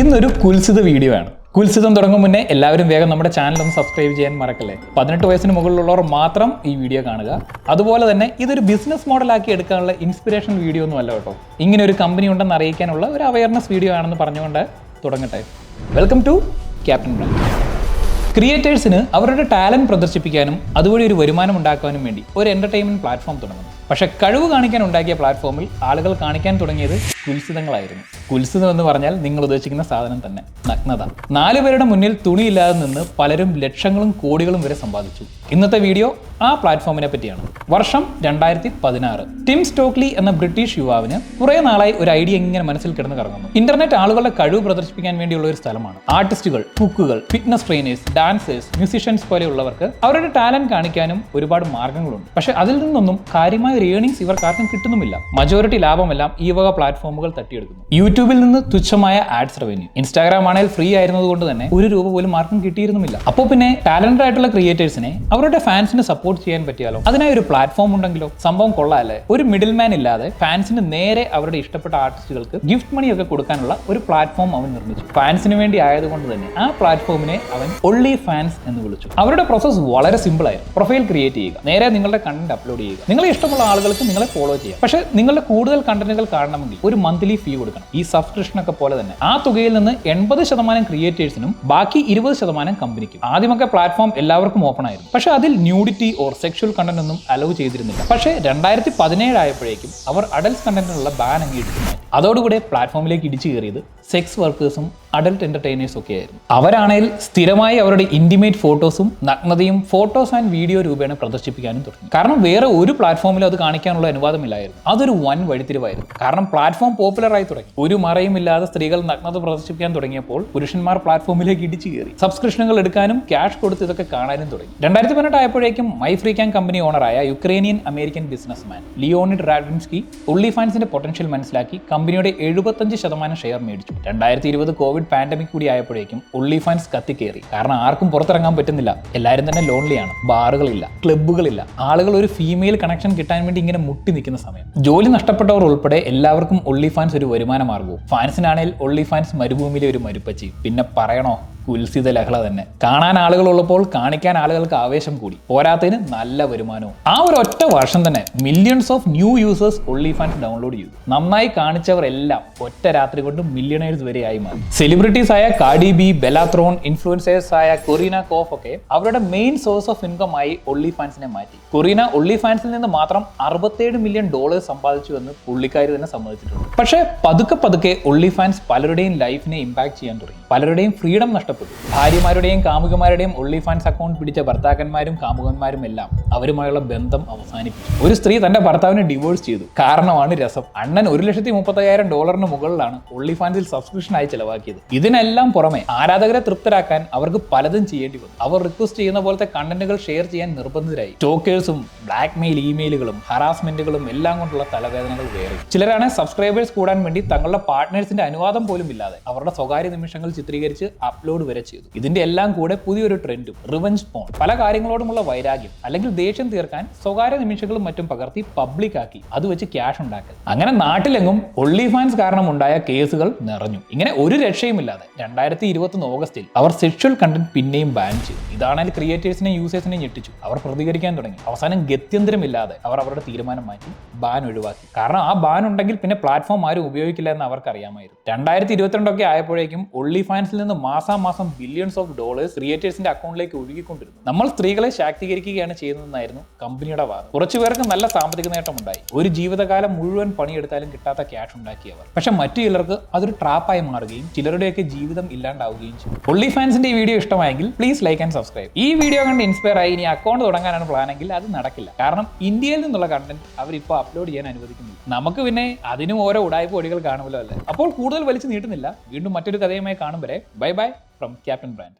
ഇന്നൊരു കുൽസിത വീഡിയോ ആണ്. കുൽസിതം തുടങ്ങും മുന്നേ എല്ലാവരും വേഗം നമ്മുടെ ചാനൽ ഒന്ന് സബ്സ്ക്രൈബ് ചെയ്യാൻ മറക്കല്ലേ. 18 വയസ്സിന് മുകളിലുള്ളവർ മാത്രം ഈ വീഡിയോ കാണുക. അതുപോലെ തന്നെ ഇതൊരു ബിസിനസ് മോഡലാക്കി എടുക്കാനുള്ള ഇൻസ്പിറേഷണൽ വീഡിയോ ഒന്നും അല്ല കേട്ടോ. ഇങ്ങനെ ഒരു കമ്പനി ഉണ്ടെന്ന് അറിയിക്കാനുള്ള ഒരു അവയർനെസ് വീഡിയോ ആണെന്ന് പറഞ്ഞുകൊണ്ട് തുടങ്ങട്ടെ. Welcome to captain brand. ക്രിയേറ്റേഴ്സിന് അവരുടെ ടാലന്റ് പ്രദർശിപ്പിക്കാനും അതുവഴി ഒരു വരുമാനം ഉണ്ടാക്കാനും വേണ്ടി ഒരു എന്റർടൈൻമെന്റ് പ്ലാറ്റ്ഫോം തുടങ്ങുന്നു. പക്ഷെ കഴിവ് കാണിക്കാൻ ഉണ്ടാക്കിയ പ്ലാറ്റ്ഫോമിൽ ആളുകൾ കാണിക്കാൻ തുടങ്ങിയത് കുൽസിതങ്ങളായിരുന്നു. കുൽസിതം എന്ന് പറഞ്ഞാൽ നിങ്ങൾ ഉദ്ദേശിക്കുന്ന സാധനം തന്നെ, നഗ്നത. 4 പേരുടെ മുന്നിൽ തുണിയില്ലാതെ നിന്ന് പലരും ലക്ഷങ്ങളും കോടികളും വരെ സമ്പാദിച്ചു. ഇന്നത്തെ വീഡിയോ ആ പ്ലാറ്റ്ഫോമിനെ പറ്റിയാണ്. വർഷം 2016. ടിം സ്റ്റോക്ലി എന്ന ബ്രിട്ടീഷ് യുവാവിന് കുറെ നാളായി ഒരു ഐഡിയ ഇങ്ങനെ മനസ്സിൽ കിടന്ന് കറങ്ങുന്നു. ഇന്റർനെറ്റ് ആളുകളുടെ കഴിവ് പ്രദർശിപ്പിക്കാൻ വേണ്ടിയുള്ള ഒരു സ്ഥലമാണ്. ആർട്ടിസ്റ്റുകൾ, കുക്കുകൾ, ഫിറ്റ്നസ് ട്രെയിനേഴ്സ്, ഡാൻസേഴ്സ്, മ്യൂസിഷ്യൻസ് പോലെയുള്ളവർക്ക് അവരുടെ ടാലന്റ് കാണിക്കാനും ഒരുപാട് മാർഗങ്ങളുണ്ട്. പക്ഷെ അതിൽ നിന്നൊന്നും കാര്യമായ ഒരു ഏണിങ്സ് ഇവർക്കാർക്കും കിട്ടുന്നുമില്ല. മജോറിറ്റി ലാഭമെല്ലാം ഈ വക പ്ലാറ്റ്ഫോമുകൾ തട്ടിയെടുക്കുന്നു. യൂട്യൂബിൽ നിന്ന് തുച്ഛമായ ആഡ്സ് റവന്യൂ, ഇൻസ്റ്റാഗ്രാം ആണെങ്കിൽ ഫ്രീ ആയിരുന്നത് കൊണ്ട് തന്നെ ₹1 പോലും ആർക്കും കിട്ടിയിരുന്നുമില്ല. അപ്പോൾ പിന്നെ ടാലന്റഡ് ആയിട്ടുള്ള ക്രിയേറ്റേഴ്സിനെ അവരുടെ ഫാൻസിന് സപ്പോർട്ട് ചെയ്യാൻ പറ്റിയാലോ? അതിനായി ഒരു പ്ലാറ്റ്ഫോം ഉണ്ടെങ്കിലോ? സംഭവം കൊള്ളാല്ലേ. ഒരു മിഡിൽ മാൻ ഇല്ലാതെ ഫാൻസിന് നേരെ അവരുടെ ഇഷ്ടപ്പെട്ട ആർട്ടിസ്റ്റുകൾക്ക് ഗിഫ്റ്റ് മണി ഒക്കെ കൊടുക്കാനുള്ള ഒരു പ്ലാറ്റ്ഫോം അവൻ നിർമ്മിച്ചു. ഫാൻസിന് വേണ്ടി ആയതുകൊണ്ട് തന്നെ ആ പ്ലാറ്റ്ഫോമിനെ അവൻ ഒൺലി ഫാൻസ് എന്ന് വിളിച്ചു. അവരുടെ പ്രോസസ് വളരെ സിമ്പിൾ ആയിരുന്നു. പ്രൊഫൈൽ ക്രിയേറ്റ് ചെയ്യുക, നേരെ നിങ്ങളുടെ കണ്ടന്റ് അപ്ലോഡ് ചെയ്യുക, നിങ്ങളെ ഇഷ്ടമുള്ള ആളുകൾക്ക് നിങ്ങളെ ഫോളോ ചെയ്യാം. പക്ഷേ നിങ്ങളുടെ കൂടുതൽ കണ്ടന്റുകൾ കാണണമെങ്കിൽ ഒരു മന്ത്ലി ഫീ കൊടുക്കണം. ഈ സബ്സ്ക്രിപ്ഷൻ ഒക്കെ പോലെ തന്നെ ആ തുകയിൽ നിന്ന് 80% ക്രിയേറ്റേഴ്സിനും ബാക്കി 20% കമ്പനിക്കും. ആദ്യമൊക്കെ പ്ലാറ്റ്ഫോം എല്ലാവർക്കും ഓപ്പൺ ആയിരുന്നു. പക്ഷേ അതിൽ ന്യൂഡിറ്റി ഓർ സെക്ഷൽ കണ്ടന്റ് ഒന്നും അലോ ചെയ്തിരുന്നില്ല. പക്ഷേ 2017 ആയപ്പോഴേക്കും അവർ അഡൽട്ട് കണ്ടന്റിനുള്ള ബാൻ അംഗീകരിച്ചു. അതോടുകൂടെ പ്ലാറ്റ്ഫോമിലേക്ക് ഇടിച്ചു കയറിയത് സെക്സ് വർക്കേഴ്സും അഡൽട്ട് എന്റർടൈനേഴ്സും ഒക്കെ ആയിരുന്നു. അവരാണെങ്കിൽ സ്ഥിരമായി അവരുടെ ഇന്റിമേറ്റ് ഫോട്ടോസും നഗ്നതയും ഫോട്ടോസ് ആൻഡ് വീഡിയോ രൂപേണ പ്രദർശിപ്പിക്കാനും തുടങ്ങി. കാരണം വേറെ ഒരു പ്ലാറ്റ്ഫോമിലും അത് കാണിക്കാനുള്ള അനുവാദമില്ലായിരുന്നു. അതൊരു വൻ വഴിത്തിരിവായിരുന്നു. കാരണം പ്ലാറ്റ്ഫോം പോപ്പുലർ ആയി തുടങ്ങി. ഒരു മറയുമില്ലാതെ സ്ത്രീകൾ നഗ്നത പ്രദർശിപ്പിക്കാൻ തുടങ്ങിയപ്പോൾ പുരുഷന്മാർ പ്ലാറ്റ്ഫോമിലേക്ക് ഇടിച്ചു കയറി. സബ്സ്ക്രിപ്ഷനുകൾ എടുക്കാനും ക്യാഷ് കൊടുത്ത് ഇതൊക്കെ കാണാനും തുടങ്ങി. 2018 ആയപ്പോഴേക്കും മൈഫ്രീക്യാൻ കമ്പനി ഓണറായ Ukrainian American businessman Leonid Radvinsky only ഫാൻസിന്റെ പൊട്ടൻഷ്യൽ മനസ്സിലാക്കി കമ്പനിയുടെ 75% ഷെയർ മേടിച്ചു. 2020 കോവിഡ് പാൻഡമിക് കൂടി ആയപ്പോഴേക്കും ഒൺലി ഫാൻസ് കത്തിക്കേറി. കാരണം ആർക്കും പുറത്തിറങ്ങാൻ പറ്റുന്നില്ല. എല്ലാവരും തന്നെ ലോൺലിയാണ്. ബാറുകളില്ല, ക്ലബ്ബുകളില്ല. ആളുകൾ ഒരു ഫീമെയിൽ കണക്ഷൻ കിട്ടാൻ വേണ്ടി ഇങ്ങനെ മുട്ടി നിൽക്കുന്ന സമയം. ജോലി നഷ്ടപ്പെട്ടവർ ഉൾപ്പെടെ എല്ലാവർക്കും ഒൺലി ഫാൻസ് ഒരു വരുമാന മാർഗവും. ഫാൻസിനാണെങ്കിൽ ഒൺലി ഫാൻസ് മരുഭൂമിയിലെ ഒരു മരുപ്പച്ചി. പിന്നെ പറയണോ, കുൽസിത ലഹള തന്നെ. കാണാൻ ആളുകൾ ഉള്ളപ്പോൾ കാണിക്കാൻ ആളുകൾക്ക് ആവേശം കൂടി. പോരാത്തതിന് നല്ല വരുമാനവും. ആ ഒരു ഒറ്റ വർഷം തന്നെ millions of new users only fans download ചെയ്തു. നന്നായി കാണിച്ചവർ എല്ലാം ഒറ്റ രാത്രി കൊണ്ട് മില്യണേഴ്സ് വരെ ആയി മാറി. സെലിബ്രിറ്റീസ് ആയ Cardi B, Bella Thorne, influencers ആയ കൊറീന കോഫ് ഒക്കെ അവരുടെ മെയിൻ സോഴ്സ് ഓഫ് ഇൻകം ആയി ഒൺലി ഫാൻസിനെ മാറ്റി. കൊറീന ഒൺലി ഫാൻസിൽ നിന്ന് മാത്രം $67 മില്യൺ സമ്പാദിച്ചു എന്ന് പുള്ളിക്കാരി തന്നെ സമ്മതിച്ചിട്ടുണ്ട്. പക്ഷേ പതുക്കെ ഒൺലി ഫാൻസ് പലരുടെയും ലൈഫിനെ ഇമ്പാക്ട് ചെയ്യാൻ തുടങ്ങി. പലരുടെയും ഫ്രീഡം നഷ്ടപ്പെട്ടു. ഭാര്യമാരുടെയും കാമുകമാരുടെയും ഒൺലി ഫാൻസ് അക്കൗണ്ട് പിടിച്ച ഭർത്താക്കന്മാരും കാമുകന്മാരും എല്ലാം അവരുമായുള്ള ബന്ധം അവസാനിപ്പിച്ചു. ഒരു സ്ത്രീ തന്റെ ഭർത്താവിനെ ഡിവോഴ്സ് ചെയ്തു. കാരണമാണ് രസം. അണ്ണൻ $135,000 മുകളിലാണ് ഒൺലി ഫാൻസിൽ സബ്സ്ക്രിപ്ഷൻ ആയി ചെലവാക്കിയത്. ഇതിനെല്ലാം പുറമെ ആരാധകരെ തൃപ്തരാക്കാൻ അവർക്ക് പലതും ചെയ്യേണ്ടി വന്നു. അവർ റിക്വസ്റ്റ് ചെയ്യുന്ന പോലത്തെ കണ്ടന്റുകൾ ഷെയർ ചെയ്യാൻ നിർബന്ധിതരായി. സ്റ്റോക്കേഴ്സും ബ്ലാക്ക് മെയിൽ ഇമെയിലുകളും ഹറാസ്മെന്റുകളും എല്ലാം കൊണ്ടുള്ള തലവേദനകൾ വേറെ. ചിലരാണ് സബ്സ്ക്രൈബേഴ്സ് കൂടാൻ വേണ്ടി തങ്ങളുടെ പാർട്ട്നേഴ്സിന്റെ അനുവാദം പോലും ഇല്ലാതെ അവരുടെ സ്വകാര്യ നിമിഷങ്ങൾ ചിത്രീകരിച്ച് അപ്ലോഡ് വരെ ചെയ്തു. ഇതിന്റെ എല്ലാം കൂടെ പുതിയൊരു ട്രെൻഡും റിവഞ്ച് പോൺ. പല കാര്യങ്ങളോടുമുള്ള വൈരാഗ്യം അല്ലെങ്കിൽ ദേഷ്യം തീർക്കാൻ സ്വകാര്യ നിമിഷങ്ങളും മറ്റും പകർത്തി പബ്ലിക് ആക്കി അത് വെച്ച് ക്യാഷ് ഉണ്ടാക്കൽ. അങ്ങനെ നാട്ടിലെങ്ങും ഒൺലി ഫാൻസ് കാരണം ഉണ്ടായ കേസുകൾ നിറഞ്ഞു. ഇങ്ങനെ ഒരു രക്ഷയുമില്ലാതെ 2021 ഓഗസ്റ്റിൽ അവർ സെക്ഷൽ കണ്ടന്റ് പിന്നെയും ബാൻ ചെയ്തു. ഇതാണെങ്കിൽ ക്രിയേറ്റേഴ്സിനെ യൂസേഴ്സിനെ ഞെട്ടിച്ചു. അവർ പ്രതികരിക്കാൻ തുടങ്ങി. അവസാനം ഗത്യന്തരമില്ലാതെ അവർ അവരുടെ തീരുമാനം മാറ്റി ബാൻ ഒഴിവാക്കി. കാരണം ആ ബാൻ ഉണ്ടെങ്കിൽ പിന്നെ പ്ലാറ്റ്ഫോം ആരും ഉപയോഗിക്കില്ല എന്ന് അവർക്ക് അറിയാമായിരുന്നു. 2022 ഒക്കെ ആയപ്പോഴേക്കും ഒൺലി ഫാൻസിൽ നിന്ന് മാസാമാസം ബില്യൺസ് ഓഫ് ഡോളേഴ്സ് ക്രിയേറ്റേഴ്സിന്റെ അക്കൗണ്ടിലേക്ക് ഒഴുകിക്കൊണ്ടിരുന്നു. നമ്മൾ സ്ത്രീകളെ ശാക്തീകരിക്കുകയാണ് ചെയ്യുന്നതെന്നായിരുന്നു കമ്പനിയുടെ വാദം. കുറച്ചുപേർക്ക് നല്ല സാമ്പത്തിക നേട്ടം ഉണ്ടായി. ഒരു ജീവിതകാലം മുഴുവൻ പണിയെടുത്താലും കിട്ടാത്ത ക്യാഷ് ഉണ്ടാക്കിയവർ. പക്ഷെ മറ്റു ചിലർക്ക് അതൊരു ട്രാപ്പായി മാറുകയും ചിലരുടെയൊക്കെ ജീവിതം ഇല്ലാണ്ടാവുകയും ചെയ്തു. ഒൺലി ഫാൻസിന്റെ ഈ വീഡിയോ ഇഷ്ടമായെങ്കിൽ പ്ലീസ് ലൈക്ക് ആൻഡ് സബ്സ്ക്രൈബ്. ഈ വീഡിയോ കണ്ട് ഇൻസ്പയർ ആയി ഇനി അക്കൗണ്ട് തുടങ്ങാനാണ് പ്ലാനെങ്കിൽ അത് നടക്കില്ല. കാരണം ഇന്ത്യയിൽ നിന്നുള്ള കണ്ടന്റ് അവരിപ്പോൾ അപ്ലോഡ് ചെയ്യാൻ അനുവദിക്കുന്നില്ല. നമുക്ക് പിന്നെ അതിനും ഓരോ ഉടായ്പ ഒടികൾ കാണുമല്ലോ അല്ലേ. അപ്പോൾ കൂടുതൽ വലിച്ചു നീട്ടുന്നില്ല. വീണ്ടും മറ്റൊരു കഥയുമായി കാണും വരെ bye bye from captain brand.